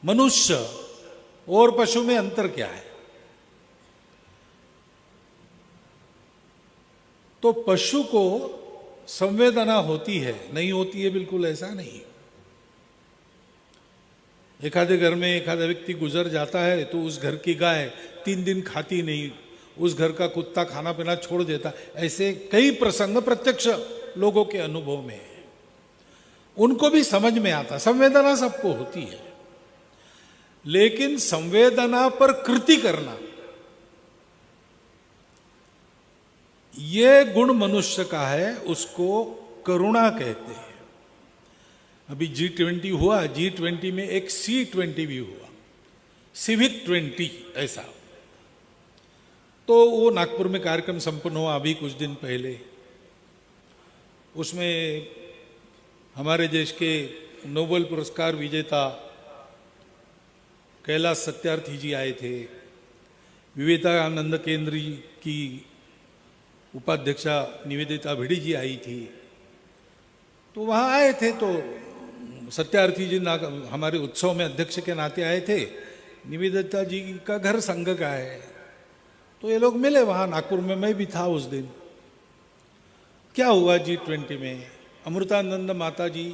मनुष्य और पशु में अंतर क्या है? तो पशु को संवेदना होती है, नहीं होती है बिल्कुल ऐसा नहीं। एक आधे घर में एक आधा व्यक्ति गुजर जाता है तो उस घर की गाय 3 दिन खाती नहीं, उस घर का कुत्ता खाना पीना छोड़ देता, ऐसे कई प्रसंग प्रत्यक्ष लोगों के अनुभव में है। उनको भी समझ में आता, संवेदना सबको होती है, लेकिन संवेदना पर कृति करना ये गुण मनुष्य का है, उसको करुणा कहते हैं। अभी G20 हुआ, G20 में एक C20 भी हुआ, सिविक 20 ऐसा। तो वो नागपुर में कार्यक्रम संपन्न हुआ अभी कुछ दिन पहले। उसमें हमारे देश के नोबेल पुरस्कार विजेता कैलाश सत्यार्थी जी आए थे, विवेकानंद केंद्र की उपाध्यक्षा निवेदिता भिड़ी जी आई थी। तो वहाँ आए थे तो सत्यार्थी जी हमारे उत्सव में अध्यक्ष के नाते आए थे। निवेदिता जी का घर संघ का है, तो ये लोग मिले वहाँ नागपुर में, मैं भी था उस दिन। क्या हुआ G20 में, अमृतानंद माता जी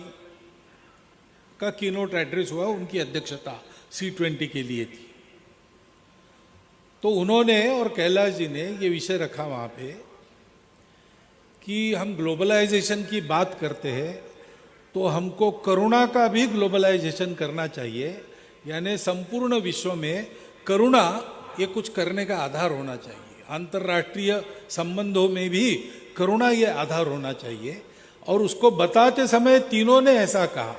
का कीनोट एड्रेस हुआ, उनकी अध्यक्षता C20 के लिए थी। तो उन्होंने और कैलाश जी ने ये विषय रखा वहाँ पे कि हम ग्लोबलाइजेशन की बात करते हैं तो हमको करुणा का भी ग्लोबलाइजेशन करना चाहिए, यानी संपूर्ण विश्व में करुणा ये कुछ करने का आधार होना चाहिए। अंतर्राष्ट्रीय संबंधों में भी करुणा ये आधार होना चाहिए। और उसको बताते समय तीनों ने ऐसा कहा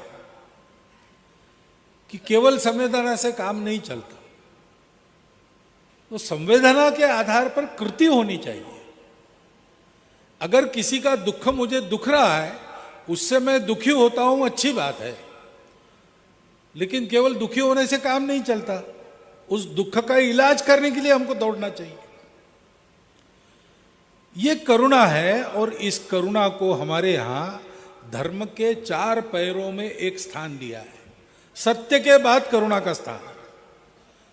कि केवल संवेदना से काम नहीं चलता, तो संवेदना के आधार पर कृति होनी चाहिए। अगर किसी का दुख मुझे दुख रहा है, उससे मैं दुखी होता हूं, अच्छी बात है, लेकिन केवल दुखी होने से काम नहीं चलता। उस दुख का इलाज करने के लिए हमको दौड़ना चाहिए। ये करुणा है, और इस करुणा को हमारे यहां धर्म के 4 पैरों में एक स्थान दिया है। सत्य के बाद करुणा का स्थान,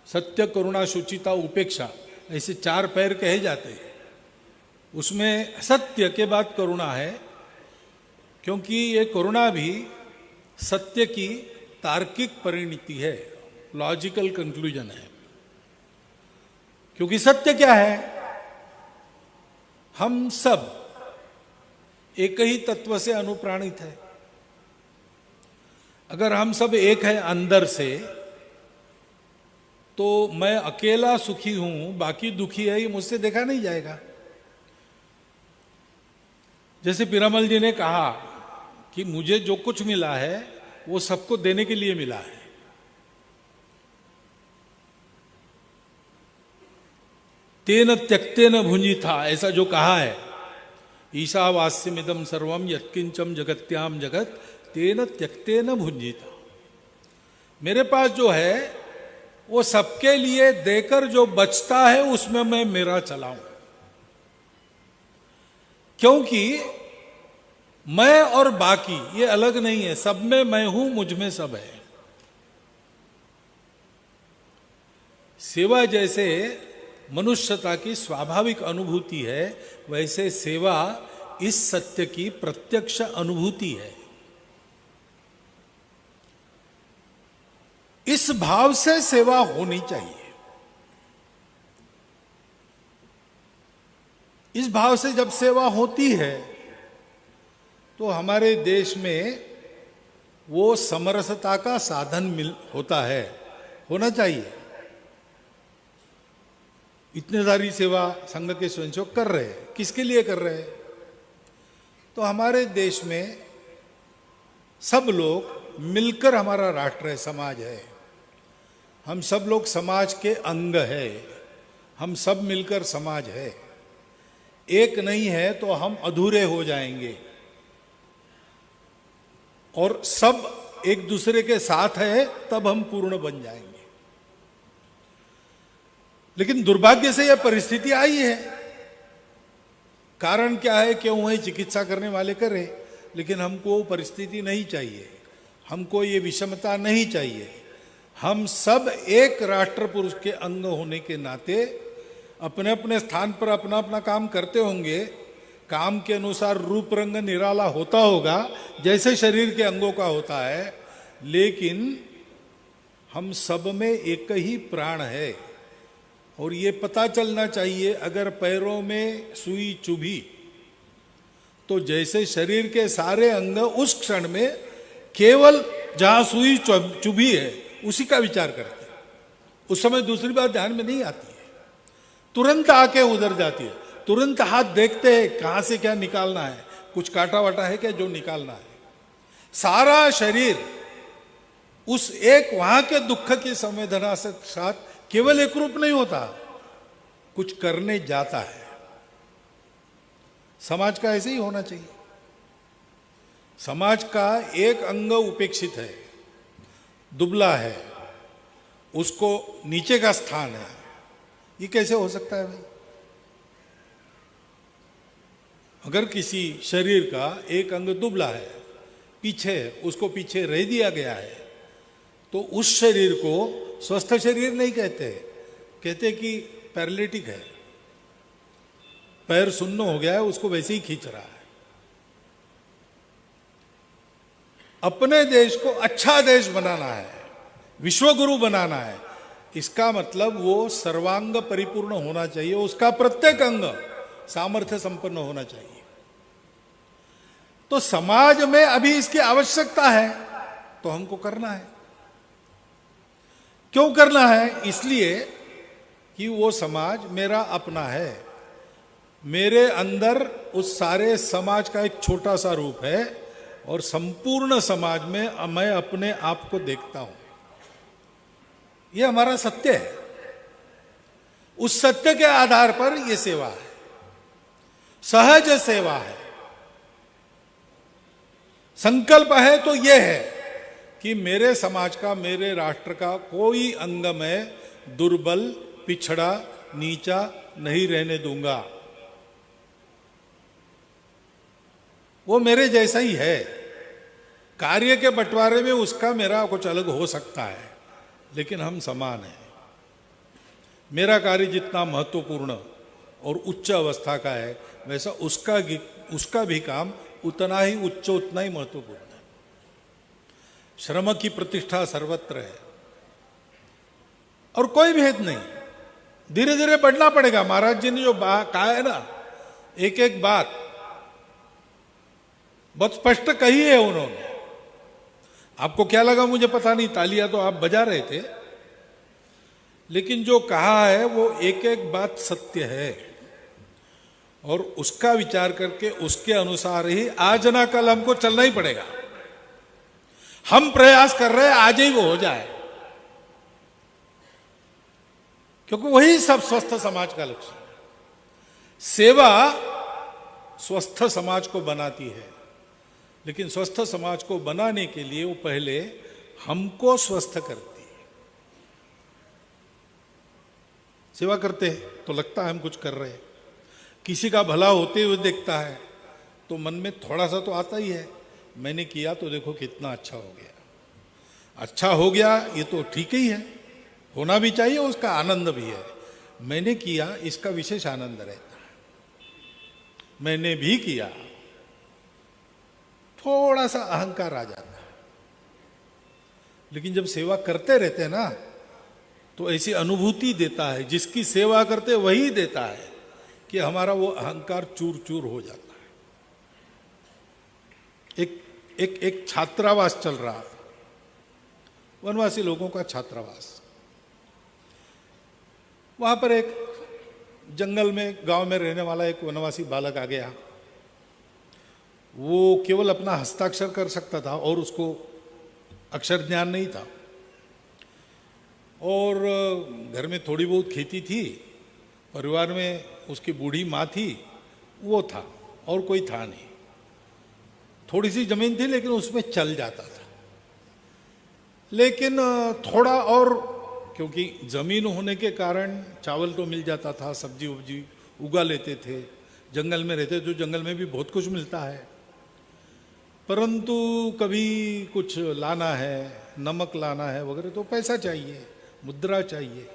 सत्य, करुणा, शुचिता, उपेक्षा, ऐसे 4 पैर कहे जाते हैं। उसमें सत्य के बाद करुणा है, क्योंकि ये करुणा भी सत्य की तार्किक परिणति है, लॉजिकल कंक्लूजन है। क्योंकि सत्य क्या है, हम सब एक ही तत्व से अनुप्राणित है। अगर हम सब एक है अंदर से, तो मैं अकेला सुखी हूं, बाकी दुखी है, ये मुझसे देखा नहीं जाएगा। जैसे पीरामल जी ने कहा कि मुझे जो कुछ मिला है वो सबको देने के लिए मिला है। तेन त्यक्तेन भुंजिथा, ऐसा जो कहा है, ईशावास्यमिदं सर्वम यत्किंचम जगत्याम जगत तेन त्यक्तेन भुंजिथा। मेरे पास जो है वो सबके लिए देकर जो बचता है उसमें मैं मेरा चलाऊं, क्योंकि मैं और बाकी ये अलग नहीं है, सब में मैं हूं, मुझ में सब है। सेवा जैसे मनुष्यता की स्वाभाविक अनुभूति है, वैसे सेवा इस सत्य की प्रत्यक्ष अनुभूति है। इस भाव से सेवा होनी चाहिए। इस भाव से जब सेवा होती है तो हमारे देश में वो समरसता का साधन होता है, होना चाहिए। इतने सारी सेवा संघ के स्वयंसेवक कर रहे हैं, किसके लिए कर रहे हैं? तो हमारे देश में सब लोग मिलकर हमारा राष्ट्र है, समाज है। हम सब लोग समाज के अंग है, हम सब मिलकर समाज है। एक नहीं है तो हम अधूरे हो जाएंगे, और सब एक दूसरे के साथ है तब हम पूर्ण बन जाएंगे। लेकिन दुर्भाग्य से यह परिस्थिति आई है। कारण क्या है, क्यों है, चिकित्सा करने वाले करें, लेकिन हमको वो परिस्थिति नहीं चाहिए, हमको ये विषमता नहीं चाहिए। हम सब एक राष्ट्र पुरुष के अंग होने के नाते अपने अपने स्थान पर अपना अपना काम करते होंगे। काम के अनुसार रूप रंग निराला होता होगा जैसे शरीर के अंगों का होता है, लेकिन हम सब में एक ही प्राण है। और ये पता चलना चाहिए, अगर पैरों में सुई चुभी तो जैसे शरीर के सारे अंग उस क्षण में केवल जहां सुई चुभी है उसी का विचार करते हैं। उस समय दूसरी बात ध्यान में नहीं आती है, तुरंत आके उधर जाती है। तुरंत हाथ देखते हैं कहां से क्या निकालना है, कुछ काटा वाटा है क्या जो निकालना है। सारा शरीर उस एक वहां के दुख की संवेदना से साथ केवल एक रूप नहीं होता, कुछ करने जाता है। समाज का ऐसे ही होना चाहिए। समाज का एक अंग उपेक्षित है, दुबला है, उसको नीचे का स्थान है, ये कैसे हो सकता है भाई? अगर किसी शरीर का एक अंग दुबला है, पीछे है, उसको पीछे रह दिया गया है, तो उस शरीर को स्वस्थ शरीर नहीं कहते, कहते कि पैरालिटिक है, पैर सुन्न हो गया है, उसको वैसे ही खींच रहा है। अपने देश को अच्छा देश बनाना है, विश्वगुरु बनाना है, इसका मतलब वो सर्वांग परिपूर्ण होना चाहिए, उसका प्रत्येक अंग सामर्थ्य संपन्न होना चाहिए। तो समाज में अभी इसकी आवश्यकता है, तो हमको करना है। क्यों करना है? इसलिए कि वो समाज मेरा अपना है, मेरे अंदर उस सारे समाज का एक छोटा सा रूप है, और संपूर्ण समाज में मैं अपने आप को देखता हूं। यह हमारा सत्य है। उस सत्य के आधार पर यह सेवा है, सहज सेवा है। संकल्प है तो यह है कि मेरे समाज का, मेरे राष्ट्र का कोई अंग में दुर्बल, पिछड़ा, नीचा नहीं रहने दूंगा। वो मेरे जैसा ही है। कार्य के बंटवारे में उसका मेरा कुछ अलग हो सकता है, लेकिन हम समान हैं। मेरा कार्य जितना महत्वपूर्ण और उच्च अवस्था का है, वैसा उसका भी काम उतना ही उच्च, उतना ही महत्वपूर्ण है। श्रम की प्रतिष्ठा सर्वत्र है और कोई भेद नहीं। धीरे धीरे बढ़ना पड़ेगा। महाराज जी ने जो कहा है ना, एक एक बात बहुत स्पष्ट कही है उन्होंने। आपको क्या लगा मुझे पता नहीं, तालियां तो आप बजा रहे थे, लेकिन जो कहा है वो एक एक बात सत्य है, और उसका विचार करके उसके अनुसार ही आज ना कल हमको चलना ही पड़ेगा। हम प्रयास कर रहे हैं आज ही वो हो जाए, क्योंकि वही सब स्वस्थ समाज का लक्ष्य है। सेवा स्वस्थ समाज को बनाती है, लेकिन स्वस्थ समाज को बनाने के लिए वो पहले हमको स्वस्थ करती है। सेवा करते हैं तो लगता है हम कुछ कर रहे हैं, किसी का भला होते हुए देखता है तो मन में थोड़ा सा तो आता ही है, मैंने किया तो देखो कितना अच्छा हो गया। अच्छा हो गया ये तो ठीक ही है, होना भी चाहिए, उसका आनंद भी है। मैंने किया इसका विशेष आनंद रहता है। मैंने भी किया, थोड़ा सा अहंकार आ जाता है। लेकिन जब सेवा करते रहते हैं ना, तो ऐसी अनुभूति देता है, जिसकी सेवा करते वही देता है, कि हमारा वो अहंकार चूर चूर हो जाता है। एक छात्रावास चल रहा है, वनवासी लोगों का छात्रावास। वहां पर एक जंगल में, गांव में रहने वाला एक वनवासी बालक आ गया। वो केवल अपना हस्ताक्षर कर सकता था और उसको अक्षर ज्ञान नहीं था, और घर में थोड़ी बहुत खेती थी, परिवार में उसकी बूढ़ी माँ थी, वो था, और कोई था नहीं। थोड़ी सी जमीन थी लेकिन उसमें चल जाता था। लेकिन थोड़ा और, क्योंकि जमीन होने के कारण चावल तो मिल जाता था, सब्जी वब्जी उगा लेते थे, जंगल में रहते तो जंगल में भी बहुत कुछ मिलता है। परंतु कभी कुछ लाना है, नमक लाना है वगैरह, तो पैसा चाहिए, मुद्रा चाहिए।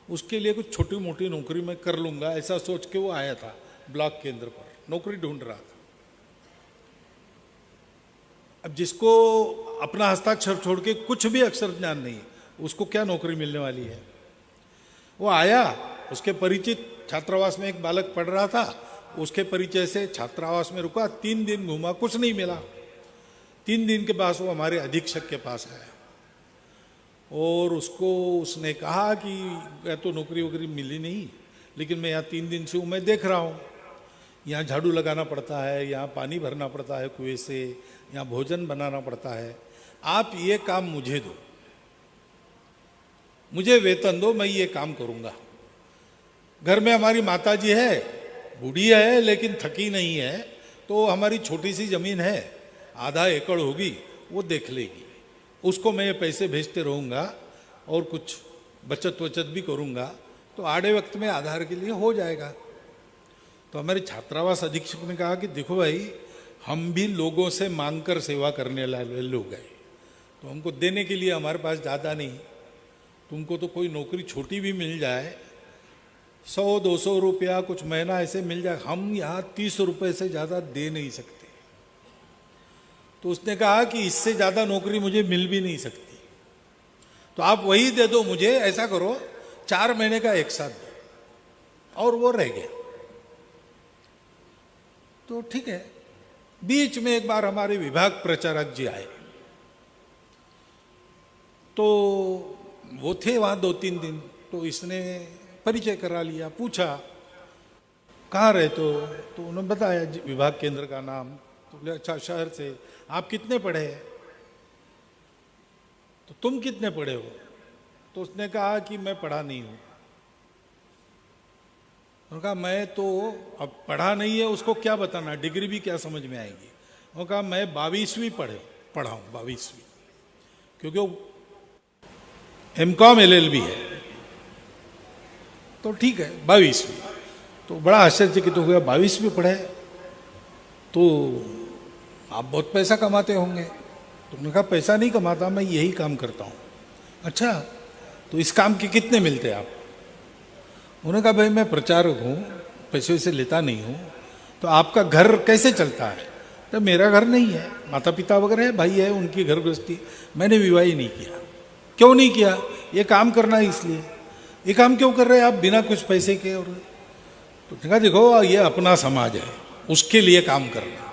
उसके लिए कुछ छोटी मोटी नौकरी मैं कर लूँगा, ऐसा सोच के वो आया था ब्लॉक केंद्र पर, नौकरी ढूंढ रहा था। अब जिसको अपना हस्ताक्षर छोड़ के कुछ भी अक्षर ज्ञान नहीं है, उसको क्या नौकरी मिलने वाली है? वो आया, उसके परिचित छात्रावास में एक बालक पढ़ रहा था, उसके परिचय से छात्रावास में रुका, 3 दिन घूमा, कुछ नहीं मिला। 3 दिन के बाद वो हमारे अधीक्षक के पास आया और उसने कहा कि मैं तो नौकरी वोकरी मिली नहीं, लेकिन मैं यहाँ 3 दिन से हूँ, मैं देख रहा हूँ यहाँ झाड़ू लगाना पड़ता है, यहाँ पानी भरना पड़ता है कुएं से, यहाँ भोजन बनाना पड़ता है, आप ये काम मुझे दो, मुझे वेतन दो, मैं ये काम करूँगा। घर में हमारी माता जी है, बूढ़ी है लेकिन थकी नहीं है, तो हमारी छोटी सी ज़मीन है, आधा एकड़ होगी, वो देख लेगी, उसको मैं ये पैसे भेजते रहूँगा और कुछ बचत वचत भी करूँगा, तो आड़े वक्त में आधार के लिए हो जाएगा। तो हमारे छात्रावास अधीक्षक ने कहा कि देखो भाई, हम भी लोगों से मांग कर सेवा करने वाले लोग हैं, तो हमको देने के लिए हमारे पास ज़्यादा नहीं, तुमको तो कोई नौकरी छोटी भी मिल जाए, 100-200 रुपया कुछ महीना ऐसे मिल जाए, हम यहाँ 30 रुपये से ज़्यादा दे नहीं सकते। तो उसने कहा कि इससे ज़्यादा नौकरी मुझे मिल भी नहीं सकती, तो आप वही दे दो मुझे, ऐसा करो 4 महीने का एक साथ दो। और वो रह गया। तो ठीक है। बीच में एक बार हमारे विभाग प्रचारक जी आए, तो वो थे वहाँ 2-3 दिन, तो इसने परिचय करा लिया, पूछा कहाँ रहते हो, तो उन्होंने बताया विभाग केंद्र का नाम, तो बोले अच्छा शहर से, आप कितने पढ़े हैं, तो तुम कितने पढ़े हो, तो उसने कहा कि मैं पढ़ा नहीं हूँ। उन्होंने कहा मैं तो, अब पढ़ा नहीं है उसको क्या बताना, डिग्री भी क्या समझ में आएगी। उन्होंने कहा मैं 22वीं पढ़ा हूँ, 22वीं, क्योंकि वो M.Com LLB है, तो ठीक है 22वीं। तो बड़ा आश्चर्यचकित हो गया, 22वीं पढ़े तो आप बहुत पैसा कमाते होंगे। तो उन्होंने कहा पैसा नहीं कमाता, मैं यही काम करता हूँ। अच्छा, तो इस काम के कितने मिलते हैं आप? उन्होंने कहा भाई मैं प्रचारक हूँ, पैसे वैसे लेता नहीं हूँ। तो आपका घर कैसे चलता है? तो मेरा घर नहीं है, माता पिता वगैरह है, भाई है, उनकी घर गृहस्थी, मैंने विवाह ही नहीं किया। क्यों नहीं किया? ये काम करना है इसलिए। ये काम क्यों कर रहे हैं आप बिना कुछ पैसे के? और तो कहा देखो ये अपना समाज है, उसके लिए काम करना।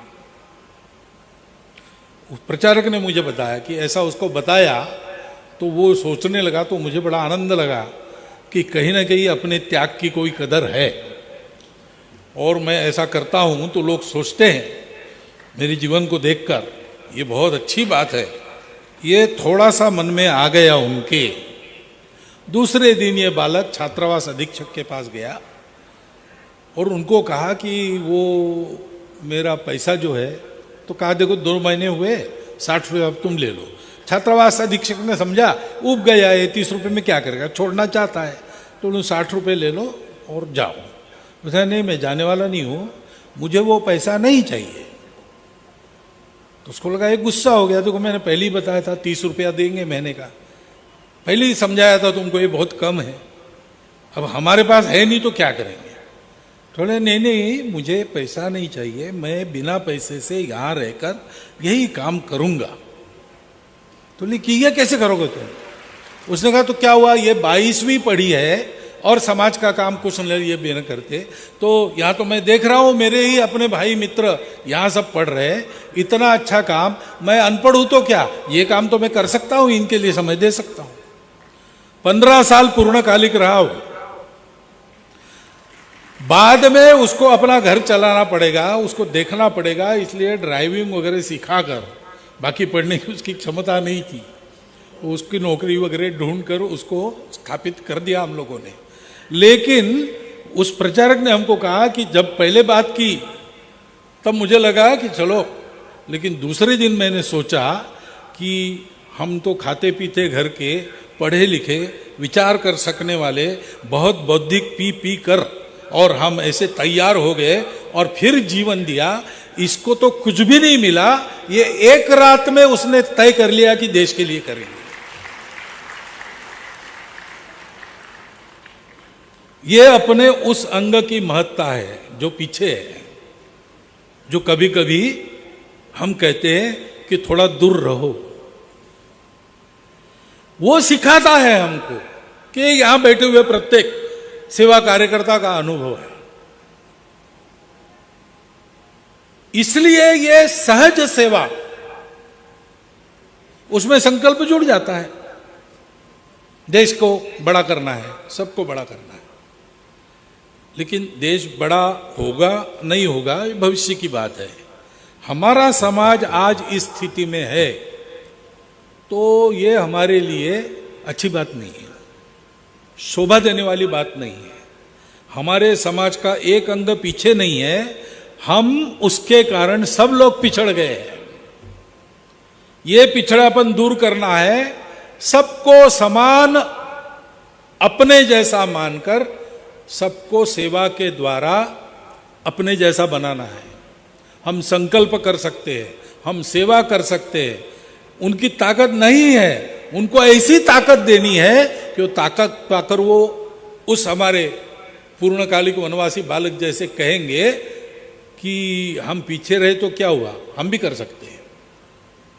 उस प्रचारक ने मुझे बताया कि ऐसा उसको बताया, तो वो सोचने लगा, तो मुझे बड़ा आनंद लगा कि कहीं ना कहीं अपने त्याग की कोई कदर है। और मैं ऐसा करता हूँ तो लोग सोचते हैं मेरे जीवन को देखकर ये बहुत अच्छी बात है। ये थोड़ा सा मन में आ गया उनके। दूसरे दिन ये बालक छात्रावास अधीक्षक के पास गया और उनको कहा कि वो मेरा पैसा जो है, तो कहा देखो 2 महीने हुए, 60 रुपये अब तुम ले लो। छात्रावास अधीक्षक ने समझा उब गया, ये 30 रुपये में क्या करेगा, छोड़ना चाहता है, तो उन्होंने 60 रुपये ले लो और जाओ। उसने नहीं मैं जाने वाला नहीं हूँ, मुझे वो पैसा नहीं चाहिए। तो उसको लगा एक गुस्सा हो गया, देखो मैंने पहले ही बताया था 30 रुपया देंगे महीने का, पहले ही समझाया था तुमको ये बहुत कम है, अब हमारे पास है नहीं तो क्या करेंगे। थोड़े नहीं मुझे पैसा नहीं चाहिए, मैं बिना पैसे से यहाँ रहकर यही काम करूँगा। तो लेकिन ये कैसे करोगे तुम? उसने कहा तो क्या हुआ, ये 22वीं पढ़ी है और समाज का काम कुछ ये भी न करते, तो यहाँ तो मैं देख रहा हूँ मेरे ही अपने भाई मित्र यहाँ सब पढ़ रहे हैं, इतना अच्छा काम, मैं अनपढ़ हूँ तो क्या, ये काम तो मैं कर सकता हूँ, इनके लिए समय दे सकता हूँ। 15 साल पूर्णकालिक रहा हो, बाद में उसको अपना घर चलाना पड़ेगा, उसको देखना पड़ेगा, इसलिए ड्राइविंग वगैरह सिखा कर, बाकी पढ़ने की उसकी क्षमता नहीं थी, उसकी नौकरी वगैरह ढूंढ कर उसको स्थापित कर दिया हम लोगों ने। लेकिन उस प्रचारक ने हमको कहा कि जब पहले बात की तब मुझे लगा कि चलो, लेकिन दूसरे दिन मैंने सोचा कि हम तो खाते पीते घर के, पढ़े लिखे, विचार कर सकने वाले, बहुत बौद्धिक पी कर और हम ऐसे तैयार हो गए और फिर जीवन दिया, इसको तो कुछ भी नहीं मिला, ये एक रात में उसने तय कर लिया कि देश के लिए करेंगे। ये अपने उस अंग की महत्ता है जो पीछे है, जो कभी कभी हम कहते हैं कि थोड़ा दूर रहो। वो सिखाता है हमको कि यहां बैठे हुए प्रत्येक सेवा कार्यकर्ता का अनुभव है। इसलिए ये सहज सेवा, उसमें संकल्प जुड़ जाता है, देश को बड़ा करना है, सबको बड़ा करना है। लेकिन देश बड़ा होगा नहीं होगा ये भविष्य की बात है। हमारा समाज आज इस स्थिति में है तो ये हमारे लिए अच्छी बात नहीं है, शोभा देने वाली बात नहीं है। हमारे समाज का एक अंग पीछे नहीं है, हम उसके कारण सब लोग पिछड़ गए हैं। ये पिछड़ापन दूर करना है, सबको समान अपने जैसा मानकर सबको सेवा के द्वारा अपने जैसा बनाना है। हम संकल्प कर सकते हैं, हम सेवा कर सकते हैं। उनकी ताकत नहीं है, उनको ऐसी ताकत देनी है कि वो ताकत पाकर वो उस हमारे पूर्णकालिक वनवासी बालक जैसे कहेंगे कि हम पीछे रहे तो क्या हुआ, हम भी कर सकते हैं।